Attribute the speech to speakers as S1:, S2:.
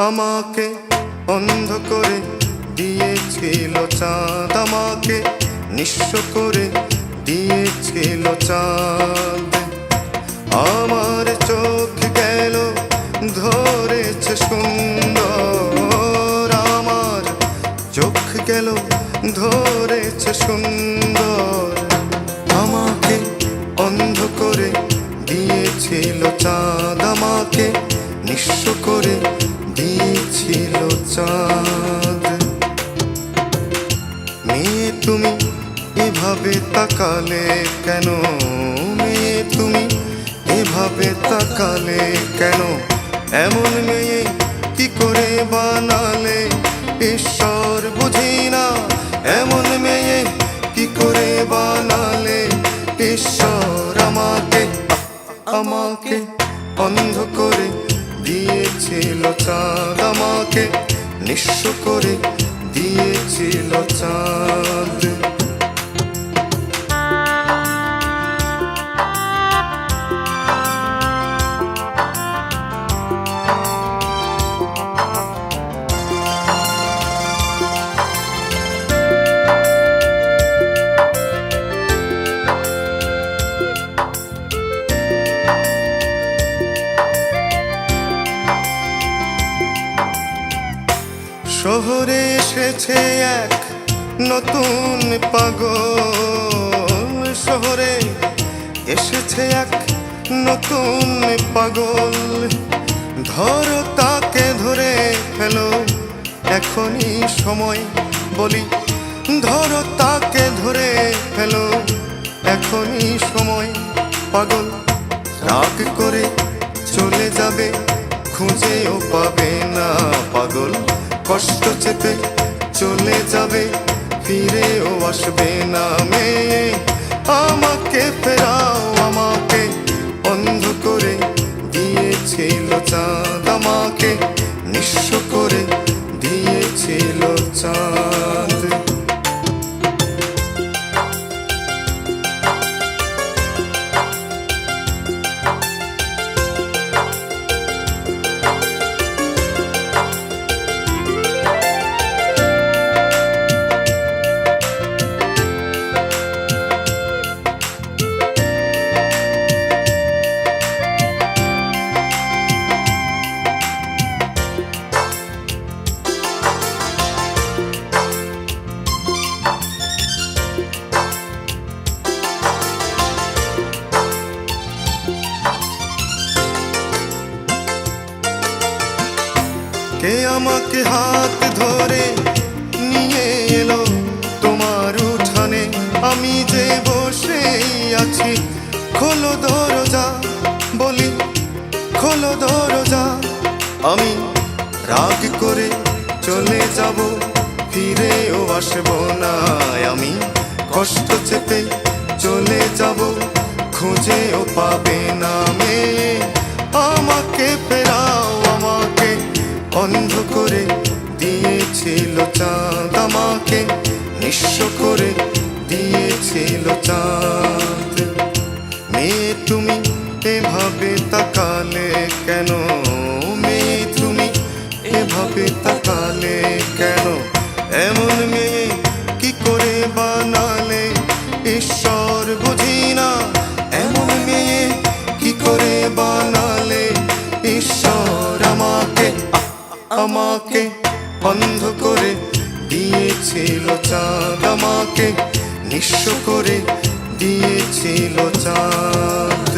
S1: আমাকে অন্ধ করে দিয়েছিল চাঁদ, আমাকে নিঃস্ব করে দিয়েছিল চাঁদ। আমার চোখ গেল ধরেছে সুন্দর, আমার চোখ গেল ধরেছে সুন্দর। আমাকে অন্ধ করে দিয়েছিল চাঁদ, আমাকে নিঃস্ব করে দিয়েছিল চাঁদ। মেয়ে তুমি এভাবে তাকালে কেন, মেয়ে তুমি এভাবে তাকালে কেন? এমন মেয়ে কি করে বানালে ঈশ্বর বুঝি না, এমন মেয়ে কি করে বানালে ঈশ্বর। আমাকে আমাকে অন্ধ করে দিয়েছিল চাঁদ, আমাকে নিঃস্ব করে দিয়েছিল চাঁদ। শহরে এসেছে এক নতুন পাগল, শহরে এসেছে এক নতুন পাগল। ধরো তাকে ধরে ফেলো এখনই সময়, বলি ধরো তাকে ধরে ফেলো এখনই সময়। পাগল রাগ করে চলে যাবে, খুঁজেও পাবে না। পাগল কষ্ট চেপে চলে যাবে, ফিরেও আসবে না। মেয়ে আমাকে ফেরাও, আমাকে অন্ধ করে দিয়েছিল চাঁদ, আমাকে নিঃস্ব করে দিয়েছিল চাঁদ। কে আমাকে হাত ধরে নিয়ে এলো তোমার উঠানে, আমি যে বসেই আছি। খোলো দরজা, বলি খোলো দরজা। আমি রাগ করে চলে যাব, ফিরেও আসবো না। আমি কষ্ট চেপে চলে যাব, খুঁজেও পাবে না। মেয়ে আমাকে ফেরাও, আমাকে অন্ধ করে দিয়েছিল চাঁদ, আমাকে নিঃস্ব করে দিয়েছিল চাঁদ। মেয়ে তুমি এভাবে তাকালে কেন, মেয়ে তুমি এভাবে তাকালে কেন? এমন মেয়ে কি করে বানালে ঈশ্বর বুঝি না, এমন মেয়ে কি করে বানালে ঈশ্বর। আমাকে আমাকে অন্ধ করে দিয়েছিল চাঁদ, আমাকে নিঃস্ব করে দিয়েছিল চাঁদ।